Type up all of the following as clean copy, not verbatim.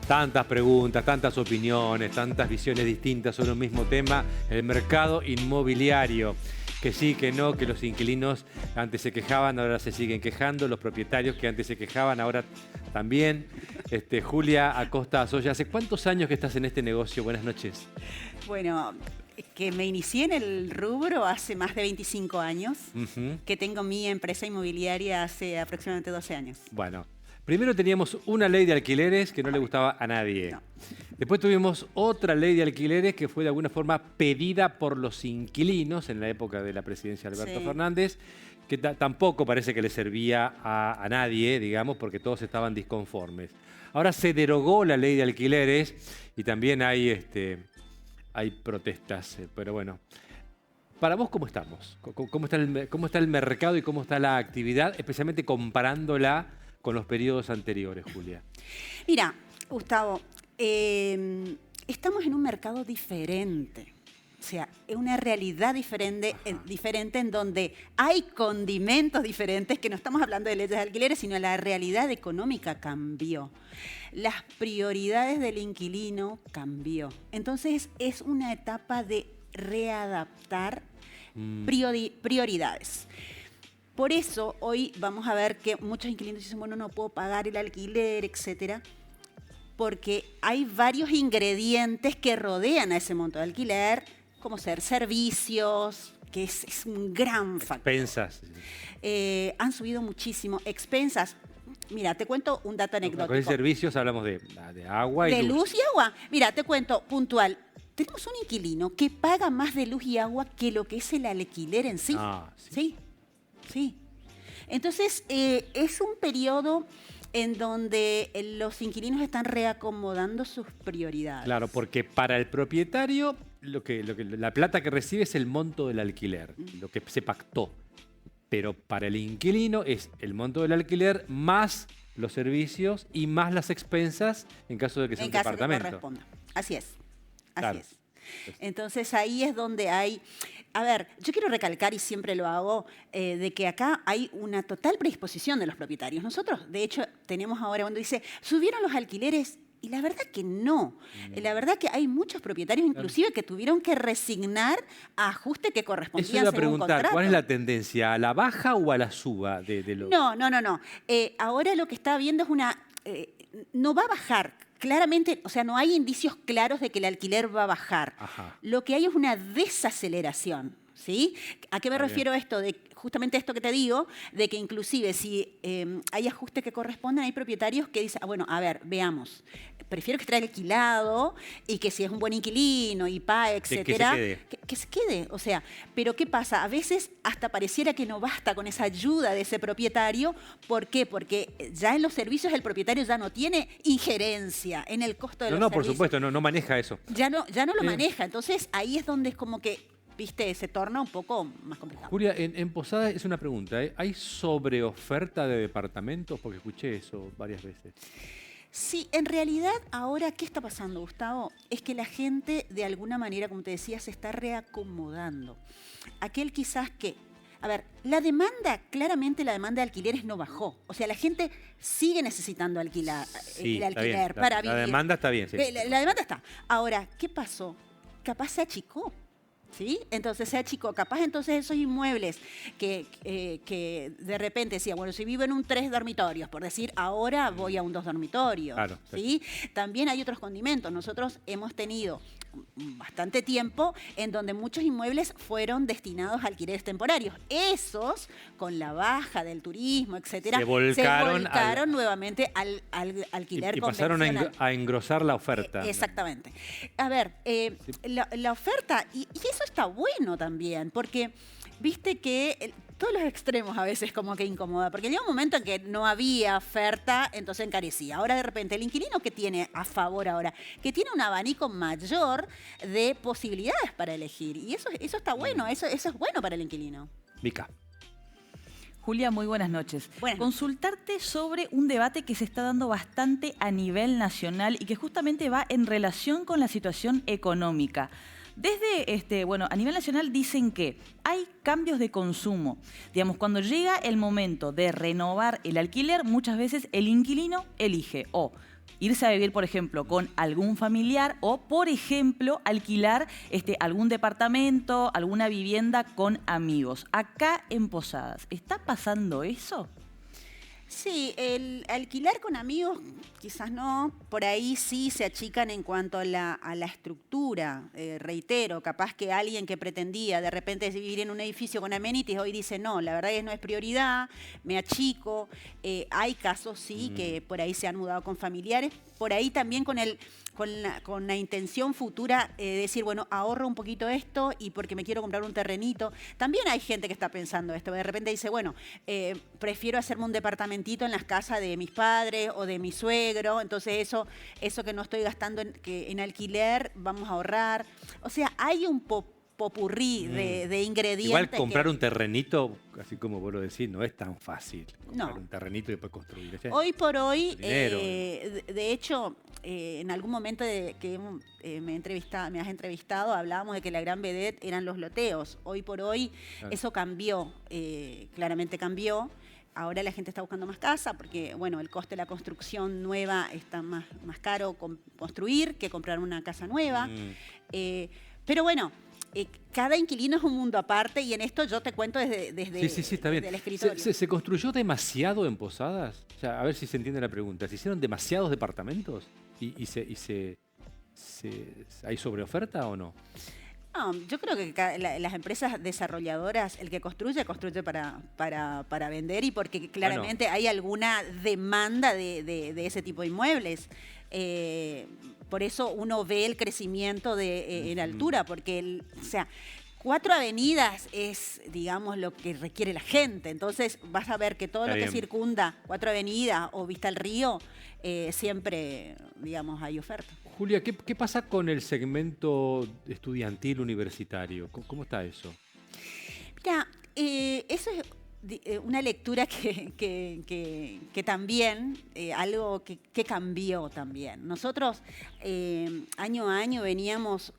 Tantas preguntas, tantas opiniones, tantas visiones distintas sobre un mismo tema, el mercado inmobiliario. Que sí, que no, que los inquilinos antes se quejaban, ahora se siguen quejando, los propietarios que antes se quejaban, ahora también. Julia Acosta Azoya, ¿hace cuántos años que estás en este negocio? Buenas noches. Bueno, que me inicié en el rubro hace más de 25 años, que tengo mi empresa inmobiliaria hace aproximadamente 12 años. Bueno, primero teníamos una ley de alquileres que no le gustaba a nadie. No. Después tuvimos otra ley de alquileres que fue de alguna forma pedida por los inquilinos en la época de la presidencia de Alberto Fernández, que tampoco parece que le servía a nadie, digamos, porque todos estaban disconformes. Ahora se derogó la ley de alquileres y también hay protestas, pero bueno. Para vos, ¿cómo estamos? ¿Cómo está el mercado y cómo está la actividad, especialmente comparándola con los periodos anteriores, Julia? Mira, Gustavo, estamos en un mercado diferente. O sea, es una realidad diferente en donde hay condimentos diferentes, que no estamos hablando de leyes de alquileres, sino la realidad económica cambió. Las prioridades del inquilino cambió. Entonces, es una etapa de readaptar prioridades. Por eso, hoy vamos a ver que muchos inquilinos dicen, bueno, no puedo pagar el alquiler, etcétera, porque hay varios ingredientes que rodean a ese monto de alquiler, como ser servicios, que es un gran factor. Expensas. Han subido muchísimo. Expensas. Mira, te cuento un dato anecdótico. Con servicios hablamos de agua y de luz. luz y agua. Mira, te cuento puntual. Tenemos un inquilino que paga más de luz y agua que lo que es el alquiler en sí. Ah, sí. Sí. Entonces, es un periodo en donde los inquilinos están reacomodando sus prioridades. Claro, porque para el propietario la plata que recibe es el monto del alquiler, lo que se pactó. Pero para el inquilino es el monto del alquiler más los servicios y más las expensas en caso de que sea un departamento. En caso que corresponda. Así es. Así Claro. es. Entonces ahí es donde hay... A ver, yo quiero recalcar, y siempre lo hago, de que acá hay una total predisposición de los propietarios. Nosotros, de hecho, tenemos ahora cuando dice, subieron los alquileres, y la verdad que no. La verdad que hay muchos propietarios inclusive que tuvieron que resignar a ajustes que correspondían Eso iba a según preguntar, contrato. ¿cuál es la tendencia? ¿A la baja o a la suba de los...? No. Ahora lo que está viendo es una... no va a bajar. Claramente, o sea, no hay indicios claros de que el alquiler va a bajar. Ajá. Lo que hay es una desaceleración, ¿sí? ¿A qué me refiero esto? Justamente esto que te digo, de que inclusive si hay ajustes que corresponden, hay propietarios que dicen, bueno, a ver, veamos, prefiero que esté alquilado y que si es un buen inquilino y pague, etcétera, que se quede. O sea, pero ¿qué pasa? A veces hasta pareciera que no basta con esa ayuda de ese propietario. ¿Por qué? Porque ya en los servicios el propietario ya no tiene injerencia en el costo de los servicios. No, por supuesto, no maneja eso. Ya no lo maneja. Entonces ahí es donde es como que, viste, se torna un poco más complicado. Julia, en Posadas es una pregunta, ¿eh? ¿Hay sobreoferta de departamentos? Porque escuché eso varias veces. Sí, en realidad ahora, ¿qué está pasando, Gustavo? Es que la gente, de alguna manera, como te decía, se está reacomodando. Aquel quizás que... A ver, claramente la demanda de alquileres no bajó. O sea, la gente sigue necesitando alquilar, Sí, el alquiler está bien. para vivir. La demanda está bien, sí. La demanda está. Ahora, ¿qué pasó? Capaz se achicó. ¿Sí? Entonces se achicó. Capaz entonces esos inmuebles que de repente decía, bueno, si vivo en un 3 dormitorios, por decir, ahora voy a un 2 dormitorios. Claro, ¿sí? También hay otros condimentos. Nosotros hemos tenido bastante tiempo en donde muchos inmuebles fueron destinados a alquileres temporarios. Esos, con la baja del turismo, etcétera, se volcaron nuevamente al alquiler y pasaron a engrosar la oferta. Exactamente. A ver, la oferta, y eso está bueno también, porque viste que todos los extremos a veces como que incomoda, porque llega un momento en que no había oferta, entonces encarecía. Ahora de repente el inquilino que tiene a favor ahora, que tiene un abanico mayor de posibilidades para elegir, y eso está bueno, eso es bueno para el inquilino. Mica. Julia, muy buenas noches. Buenas. Consultarte sobre un debate que se está dando bastante a nivel nacional y que justamente va en relación con la situación económica. Desde, a nivel nacional dicen que hay cambios de consumo. Digamos, cuando llega el momento de renovar el alquiler, muchas veces el inquilino elige o irse a vivir, por ejemplo, con algún familiar o, por ejemplo, alquilar algún departamento, alguna vivienda con amigos. Acá en Posadas, ¿está pasando eso? Sí, el alquilar con amigos quizás no, por ahí sí se achican en cuanto a la estructura. Reitero, capaz que alguien que pretendía de repente vivir en un edificio con amenities hoy dice no, la verdad es que no es prioridad, me achico. Hay casos sí que por ahí se han mudado con familiares, por ahí también con la intención futura de decir, bueno, ahorro un poquito esto y porque me quiero comprar un terrenito. También hay gente que está pensando esto, de repente dice, bueno, prefiero hacerme un departamentito en las casas de mis padres o de mi suegro, entonces eso que no estoy gastando en alquiler, vamos a ahorrar. O sea, hay un popurrí de ingredientes. Igual comprar un terrenito, así como vos lo decís, no es tan fácil. Comprar No. un terrenito y después construir. Hoy por hoy, Dinero. de hecho, en algún momento que me has entrevistado, hablábamos de que la gran vedette eran los loteos. Hoy por hoy Claro. eso cambió, claramente cambió. Ahora la gente está buscando más casa porque, bueno, el coste de la construcción nueva está más caro construir que comprar una casa nueva. Pero bueno, cada inquilino es un mundo aparte y en esto yo te cuento desde Sí, está bien. desde el escritorio. ¿Se construyó demasiado en Posadas? O sea, a ver si se entiende la pregunta. ¿Se hicieron demasiados departamentos? ¿Hay sobreoferta o no? No, yo creo que las empresas desarrolladoras, el que construye para vender y porque claramente hay alguna demanda de ese tipo de inmuebles. Por eso uno ve el crecimiento en altura, porque, o sea, 4 avenidas es, digamos, lo que requiere la gente. Entonces vas a ver que todo Está lo que bien. circunda 4 avenidas o vista al río, siempre, digamos, hay oferta. Julia, ¿qué pasa con el segmento estudiantil universitario? ¿Cómo está eso? Mira, eso es una lectura que también, algo que cambió también. Nosotros año a año veníamos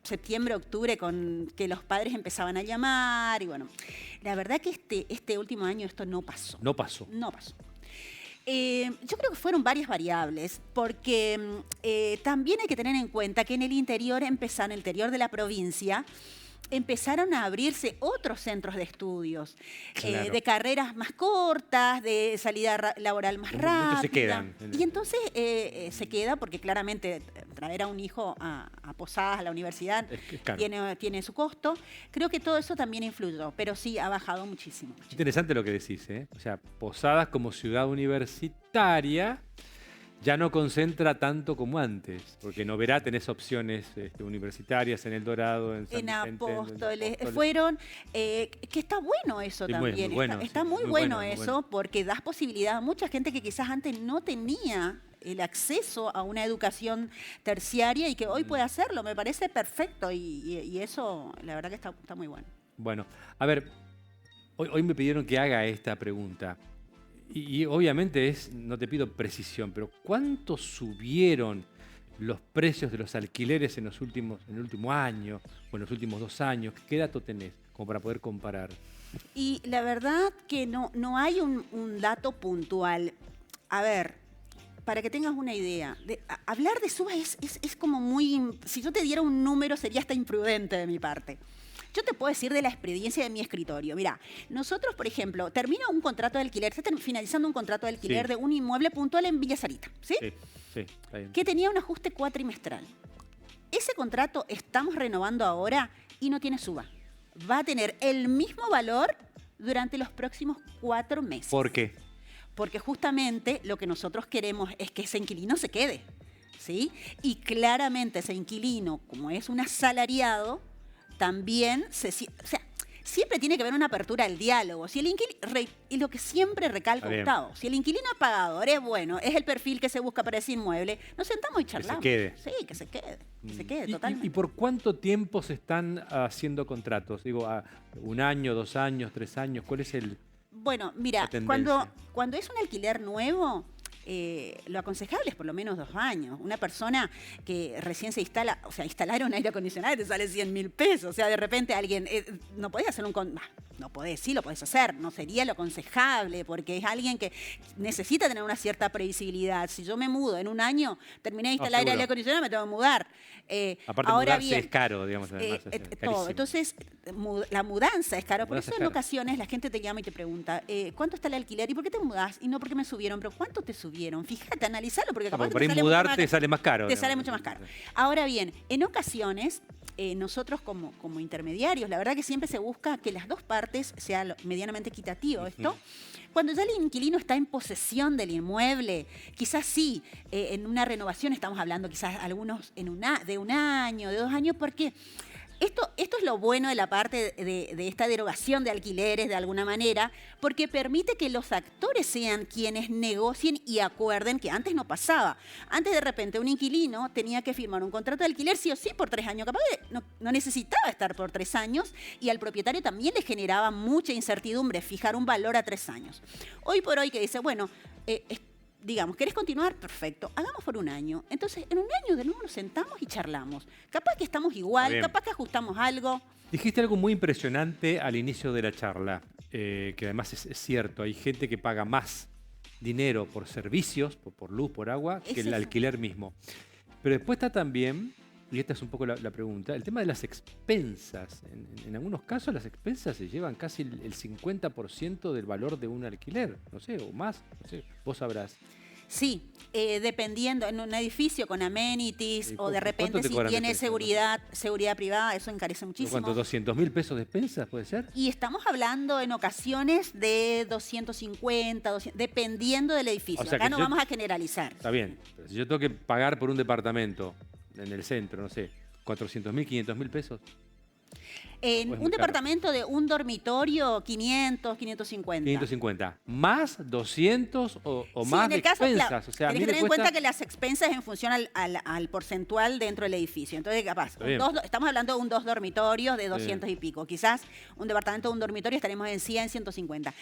septiembre, octubre, con que los padres empezaban a llamar y bueno, la verdad que este último año esto no pasó. No pasó. No pasó. Yo creo que fueron varias variables, porque también hay que tener en cuenta que en el interior de la provincia, empezaron a abrirse otros centros de estudios, Claro. de carreras más cortas, de salida laboral más rápida. Muchos se quedan. Y entonces se queda porque claramente traer a un hijo a Posadas, a la universidad, Es caro. tiene su costo. Creo que todo eso también influyó, pero sí ha bajado muchísimo. Interesante lo que decís, ¿eh? O sea, Posadas como ciudad universitaria ya no concentra tanto como antes, porque en Oberá tenés opciones universitarias, en El Dorado, en San En Vicente, Apóstoles. Fueron, que está bueno eso Sí, también. muy bueno, está sí, muy muy bueno bueno, muy eso, bueno. porque das posibilidad a mucha gente que quizás antes no tenía el acceso a una educación terciaria y que hoy puede hacerlo. Me parece perfecto y eso, la verdad que está muy bueno. Bueno, a ver, hoy me pidieron que haga esta pregunta. Y obviamente no te pido precisión, pero ¿cuánto subieron los precios de los alquileres en el último año o en los últimos 2 años? ¿Qué dato tenés como para poder comparar? Y la verdad que no hay un dato puntual. A ver, para que tengas una idea, hablar de subas es como muy... Si yo te diera un número sería hasta imprudente de mi parte. Yo te puedo decir de la experiencia de mi escritorio. Mira, nosotros, por ejemplo, termina un contrato de alquiler, se está finalizando un contrato de alquiler Sí. de un inmueble puntual en Villa Sarita, ¿sí? Sí, está bien. Que tenía un ajuste cuatrimestral. Ese contrato estamos renovando ahora y no tiene suba. Va a tener el mismo valor durante los próximos 4 meses. ¿Por qué? Porque justamente lo que nosotros queremos es que ese inquilino se quede, ¿sí? Y claramente ese inquilino, como es un asalariado, también siempre tiene que haber una apertura al diálogo. Si el y lo que siempre recalco, Está bien. Gustavo, si el inquilino pagador es bueno, es el perfil que se busca para ese inmueble, nos sentamos y charlamos. quede. Sí, que se quede, ¿Y totalmente. por cuánto tiempo se están haciendo contratos? Digo, ¿a 1 año, 2 años, 3 años? ¿Cuál es el...? Bueno, mira, la tendencia? cuando es un alquiler nuevo, lo aconsejable es por lo menos 2 años. Una persona que recién se instala, o sea, instalar un aire acondicionado te sale 100.000 pesos. O sea, de repente alguien, no podés hacer no podés, sí lo podés hacer, no sería lo aconsejable, porque es alguien que necesita tener una cierta previsibilidad. Si yo me mudo en un año, terminé de instalar aire acondicionado, me tengo que mudar. Aparte, ahora mudarse bien, es caro, digamos. Además, todo. Entonces, la mudanza es caro. Por Mudanza eso es en cara. ocasiones la gente te llama y te pregunta, ¿cuánto está el alquiler? ¿Y por qué te mudás? Y no porque me subieron, pero ¿cuánto te subieron? Fíjate, analizalo, porque capaz Porque que por te ahí sale mudarte sale más caro. te digamos. sale mucho más caro. Ahora bien, en ocasiones, nosotros como intermediarios, la verdad que siempre se busca que las dos partes sea medianamente equitativo esto. Cuando ya el inquilino está en posesión del inmueble, quizás sí, en una renovación estamos hablando quizás algunos de un año, de 2 años, porque esto es lo bueno de la parte de esta derogación de alquileres, de alguna manera, porque permite que los actores sean quienes negocien y acuerden, que antes no pasaba. Antes, de repente, un inquilino tenía que firmar un contrato de alquiler sí o sí por 3 años. Capaz que no necesitaba estar por 3 años y al propietario también le generaba mucha incertidumbre fijar un valor a 3 años. Hoy por hoy que dice, bueno, digamos, ¿querés continuar? Perfecto, hagamos por un año. Entonces, en un año de nuevo nos sentamos y charlamos. Capaz que estamos igual, capaz que ajustamos algo. Dijiste algo muy impresionante al inicio de la charla, que además es cierto. Hay gente que paga más dinero por servicios, por luz, por agua, que el alquiler mismo. Pero después está también, y esta es un poco la pregunta, el tema de las expensas. En algunos casos las expensas se llevan casi el 50% del valor de un alquiler, no sé, o más, no sé, vos sabrás. Sí, dependiendo, en un edificio con amenities o de repente si tiene seguridad privada, eso encarece muchísimo. ¿Cuánto? ¿200.000 pesos de expensas puede ser? Y estamos hablando en ocasiones de 250, dependiendo del edificio. O sea, acá no vamos a generalizar. Está bien, pero si yo tengo que pagar por un departamento en el centro, no sé, 400.000, 500.000 pesos. En un departamento de un dormitorio, 500, 550. 550. ¿Más 200 o Sí, más en de el caso, expensas? O sea, a mí tenés que me tener en cuesta... cuenta que las expensas en función al porcentual dentro del edificio. Entonces, capaz, estamos hablando de 2 dormitorios de 200 y pico. Quizás un departamento de un dormitorio estaremos en 100, 150.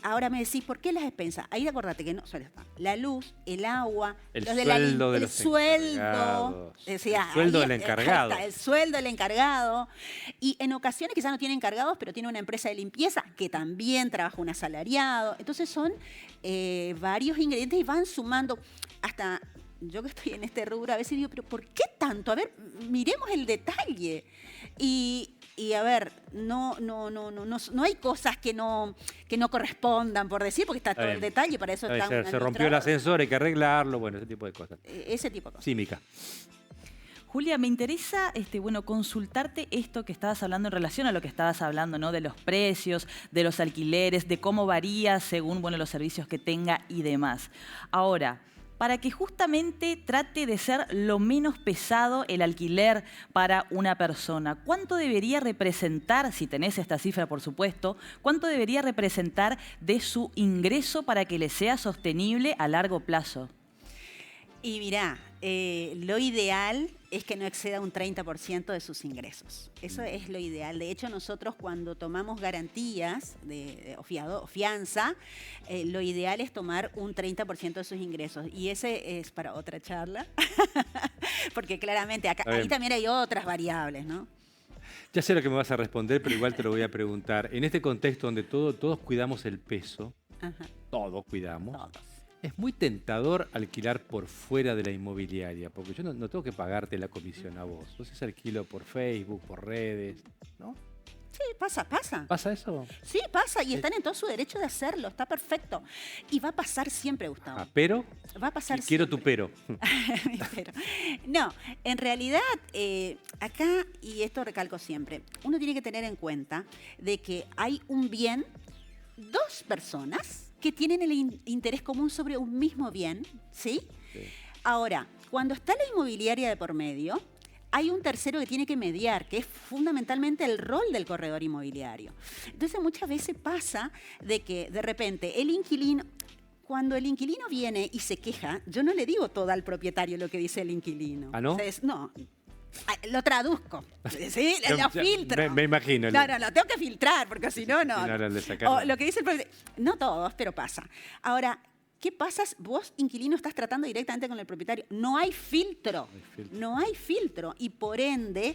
Ahora me decís, ¿por qué las expensas? Ahí acordate que no solo está la luz, el agua, el los sueldo de el los sueldo, encargados. o sea, El sueldo ahí del encargado. está, el sueldo del encargado. Y en ocasiones quizás no tiene encargados, pero tiene una empresa de limpieza que también trabaja un asalariado. Entonces son varios ingredientes y van sumando hasta... Yo que estoy en este rubro a veces digo, pero ¿por qué tanto? A ver, miremos el detalle. Y a ver, no hay cosas que no correspondan, por decir, porque está todo el detalle, para eso está Se rompió el ascensor, hay que arreglarlo, bueno, ese tipo de cosas. Ese tipo de cosas. Sí, Mica. Julia, me interesa consultarte esto que estabas hablando en relación a lo que estabas hablando, ¿no? De los precios, de los alquileres, de cómo varía según los servicios que tenga y demás. Ahora, para que justamente trate de ser lo menos pesado el alquiler para una persona, ¿cuánto debería representar, si tenés esta cifra por supuesto, cuánto debería representar de su ingreso para que le sea sostenible a largo plazo? Y mirá, lo ideal es que no exceda un 30% de sus ingresos. Eso es lo ideal. De hecho, nosotros cuando tomamos garantías o fianza, lo ideal es tomar un 30% de sus ingresos. Y ese es para otra charla, porque claramente ahí también hay otras variables, ¿no? Ya sé lo que me vas a responder, pero igual te lo voy a preguntar. En este contexto donde todos cuidamos el peso, todos cuidamos, es muy tentador alquilar por fuera de la inmobiliaria, porque yo no tengo que pagarte la comisión a vos. Entonces alquilo por Facebook, por redes, ¿no? Sí, pasa. ¿Pasa eso? Sí, pasa y están en todo su derecho de hacerlo, está perfecto. Y va a pasar siempre, Gustavo. ¿Pero? Va a pasar siempre. Quiero tu pero. No, en realidad, acá, y esto recalco siempre, uno tiene que tener en cuenta de que hay un bien, 2 personas que tienen el interés común sobre un mismo bien, ¿sí? Ahora, cuando está la inmobiliaria de por medio, hay un tercero que tiene que mediar, que es fundamentalmente el rol del corredor inmobiliario. Entonces, muchas veces pasa de que, de repente, el inquilino... Cuando el inquilino viene y se queja, yo no le digo todo al propietario lo que dice el inquilino. ¿Ah, no? Entonces, no. Lo traduzco, ¿sí? Lo filtro. Me imagino. No, lo tengo que filtrar, porque si no, no. O O lo que dice el propietario. No todos, pero pasa. Ahora, ¿qué pasa? Vos, inquilino, estás tratando directamente con el propietario. No hay filtro. No hay filtro. Y por ende,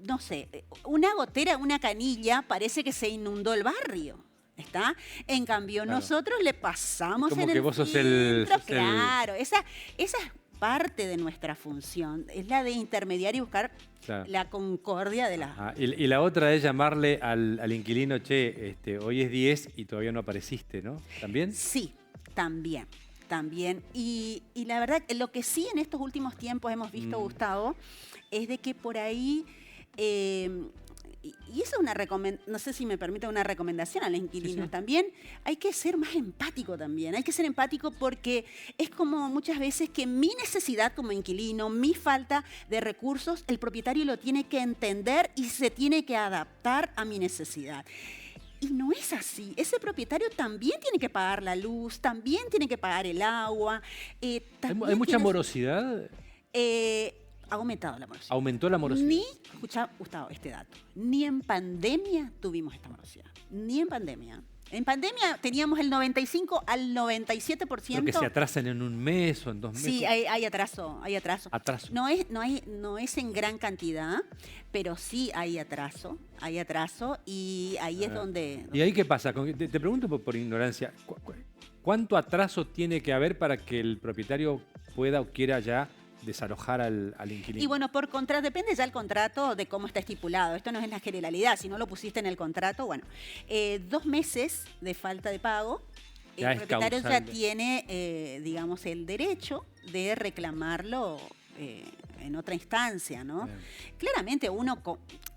no sé, una gotera, una canilla, parece que se inundó el barrio. ¿Está? En cambio, Claro. nosotros le pasamos Como en que el vos sos filtro. el- sos el- Claro, esa es parte de nuestra función. Es la de intermediar y buscar Claro. la concordia de las... Ah, y la otra es llamarle al inquilino, che, hoy es 10 y todavía no apareciste, ¿no? ¿También? Sí, también. Y la verdad, lo que sí en estos últimos tiempos hemos visto, Gustavo, es de que por ahí... y eso es una recomendación, no sé si me permite una recomendación al inquilino. Sí. También hay que ser más empático también. Hay que ser empático porque es como muchas veces que mi necesidad como inquilino, mi falta de recursos, el propietario lo tiene que entender y se tiene que adaptar a mi necesidad. Y no es así. Ese propietario también tiene que pagar la luz, también tiene que pagar el agua. También ¿Hay mucha tiene- morosidad? Ha aumentado la morosidad. ¿Aumentó la morosidad? Escucha, Gustavo, este dato. Ni en pandemia tuvimos esta morosidad. Ni en pandemia. En pandemia teníamos el 95 al 97%. Creo que se atrasan en un mes o en 2 meses. Sí, hay atraso, hay atraso. Atraso. No es en gran cantidad, pero sí hay atraso y ahí es donde... ¿Y ahí qué pasa? Te pregunto por ignorancia. ¿Cuánto atraso tiene que haber para que el propietario pueda o quiera ya desalojar al inquilino? Y bueno, por contrato, depende ya el contrato de cómo está estipulado. Esto no es la generalidad. Si no lo pusiste en el contrato, bueno, 2 meses de falta de pago, Ya el es propietario ya causal. tiene, digamos, el derecho de reclamarlo en otra instancia, ¿no? Bien. Claramente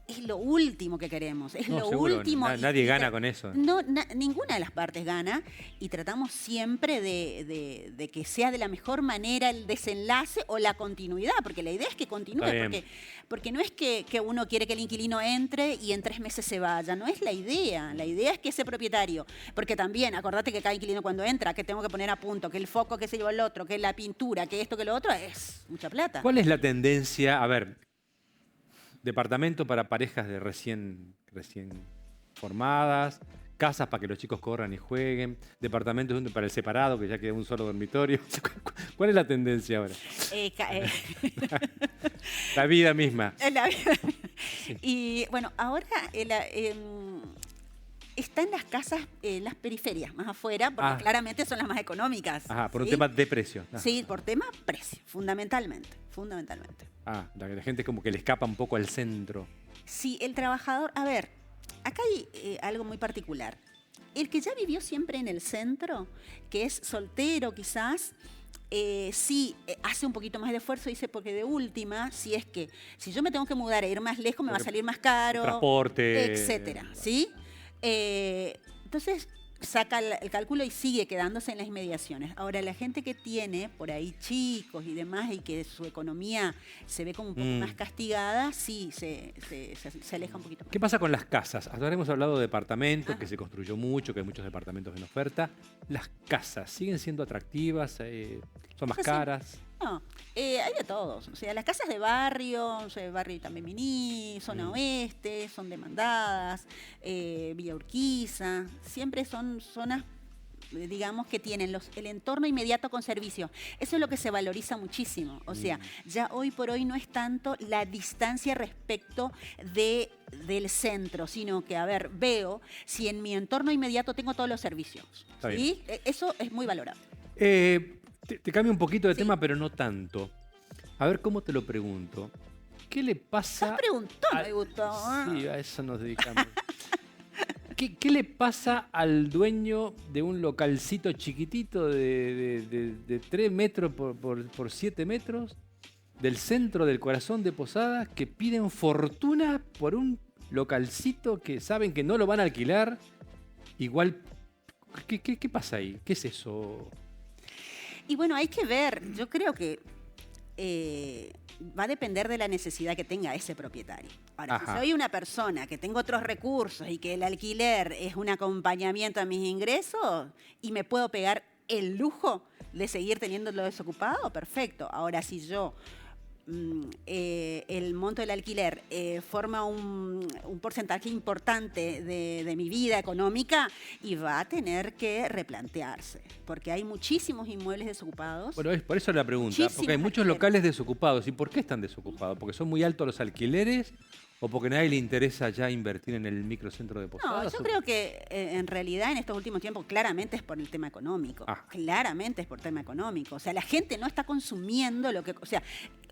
es lo último que queremos, es No, lo seguro, último. nadie gana con eso. No, ninguna de las partes gana y tratamos siempre de que sea de la mejor manera el desenlace o la continuidad, porque la idea es que continúe, Está bien. porque no es que uno quiere que el inquilino entre y en 3 meses se vaya, no es la idea es que ese propietario, porque también, acordate que cada inquilino cuando entra, que tengo que poner a punto, que el foco que se llevó el otro, que la pintura, que esto, que lo otro, es mucha plata. ¿Cuál es la tendencia? A ver, departamento para parejas de recién formadas, casas para que los chicos corran y jueguen, departamentos para el separado, que ya queda un solo dormitorio. ¿Cuál es la tendencia ahora? La vida misma. Y bueno, ahora está en las casas, las periferias, más afuera, porque claramente son las más económicas. Ajá, por un ¿sí? tema de precio. Ah. Sí, por tema precio, fundamentalmente. Ah, la gente como que le escapa un poco al centro. Sí, el trabajador, a ver, acá hay algo muy particular. El que ya vivió siempre en el centro, que es soltero quizás, sí hace un poquito más de esfuerzo, dice, porque de última, si yo me tengo que mudar e ir más lejos, me va a salir más caro. Transporte. Etcétera, ¿sí? Entonces saca el cálculo y sigue quedándose en las inmediaciones. Ahora, la gente que tiene por ahí chicos y demás y que su economía se ve como un poco más castigada, sí, se aleja un poquito más. ¿Qué pasa con las casas? Hasta ahora hemos hablado de departamentos, que se construyó mucho, que hay muchos departamentos en oferta. ¿Las casas siguen siendo atractivas? ¿Son más Sí. caras? No, hay de todos. O sea, las casas de barrio, o sea, barrio también Miní, zona oeste, son demandadas, Villa Urquiza, siempre son zonas, digamos, que tienen el entorno inmediato con servicio. Eso es lo que se valoriza muchísimo. O sea, ya hoy por hoy no es tanto la distancia respecto del centro, sino que, a ver, veo si en mi entorno inmediato tengo todos los servicios. Está ¿sí? Eso es muy valorable. Te cambio un poquito de Sí. tema, pero no tanto. A ver, ¿cómo te lo pregunto? ¿Qué le pasa? Estás preguntando, me gustó. Sí, a eso nos dedicamos. ¿Qué le pasa al dueño de un localcito chiquitito de 3 metros por 7 metros del centro del corazón de Posadas que piden fortuna por un localcito que saben que no lo van a alquilar? Igual, ¿qué pasa ahí? ¿Qué es eso? Y bueno, hay que ver, yo creo que va a depender de la necesidad que tenga ese propietario. Ahora, Ajá. si soy una persona que tengo otros recursos y que el alquiler es un acompañamiento a mis ingresos y me puedo pegar el lujo de seguir teniéndolo desocupado, perfecto. Ahora, si yo el monto del alquiler forma un porcentaje importante de mi vida económica y va a tener que replantearse, porque hay muchísimos inmuebles desocupados. Bueno, es por eso la pregunta, Muchísimos porque hay muchos alquileres. locales desocupados. ¿Y por qué están desocupados? ¿Porque son muy altos los alquileres o porque a nadie le interesa ya invertir en el microcentro de No, Posadas? yo creo que en realidad en estos últimos tiempos claramente es por el tema económico. Ah. Claramente es por tema económico. O sea, la gente no está consumiendo lo que... O sea,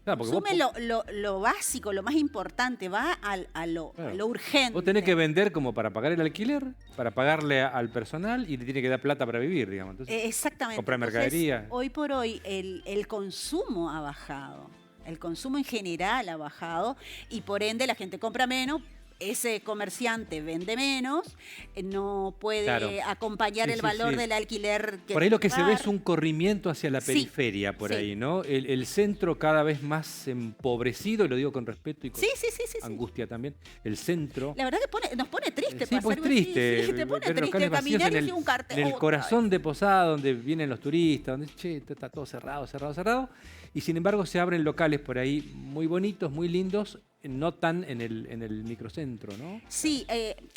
Claro, porque vos consume lo básico, lo más importante, va a lo urgente. Vos tenés que vender como para pagar el alquiler, para pagarle al personal y le tiene que dar plata para vivir, digamos. Entonces, Exactamente. comprar Entonces, mercadería. hoy por hoy el consumo ha bajado. El consumo en general ha bajado y por ende la gente compra menos. Ese comerciante vende menos, no puede Claro. acompañar Sí, el sí, valor sí. del alquiler. Por ahí lo que se ve pagar. es un corrimiento hacia la Sí, periferia, por sí. ahí, ¿no? El centro cada vez más empobrecido, y lo digo con respeto y con Sí, sí, sí, sí, sí. angustia también. El centro. La verdad que nos pone triste. Sí, para pues ser- triste. Sí, te pone ver triste locales vacíos caminar y en así un cartel. en el otra corazón vez. de Posada, donde vienen los turistas, donde che, esto está todo cerrado, cerrado, cerrado. Y sin embargo se abren locales por ahí muy bonitos, muy lindos, no tan en el microcentro, ¿no? Sí,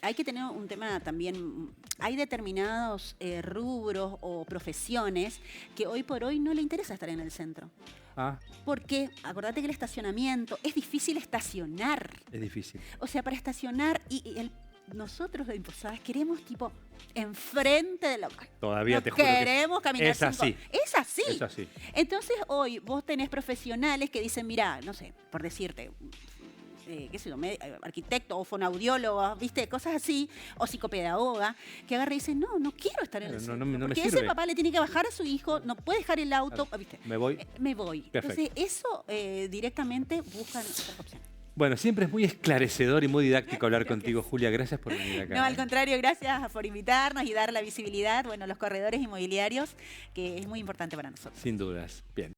hay que tener un tema también. Hay determinados rubros o profesiones que hoy por hoy no le interesa estar en el centro. Ah, Porque, acordate que el estacionamiento, es difícil estacionar. es difícil. O sea, para estacionar, nosotros de Posadas queremos tipo enfrente del local. Todavía No te juro que queremos caminar es así. Es así. Es así. Entonces hoy vos tenés profesionales que dicen, mira, no sé, por decirte, qué sé yo, arquitecto o fonoaudiólogo, viste, cosas así, o psicopedagoga, que agarra y dice, no quiero estar en el Claro, centro, no me porque sirve. ese papá le tiene que bajar a su hijo, no puede dejar el auto, ¿viste? Me voy. Me voy. Perfecto. Entonces eso directamente buscan otras opciones. Bueno, siempre es muy esclarecedor y muy didáctico hablar contigo, Julia. Gracias por venir acá. No, al contrario, gracias por invitarnos y dar la visibilidad, bueno, los corredores inmobiliarios, que es muy importante para nosotros. Sin dudas. Bien.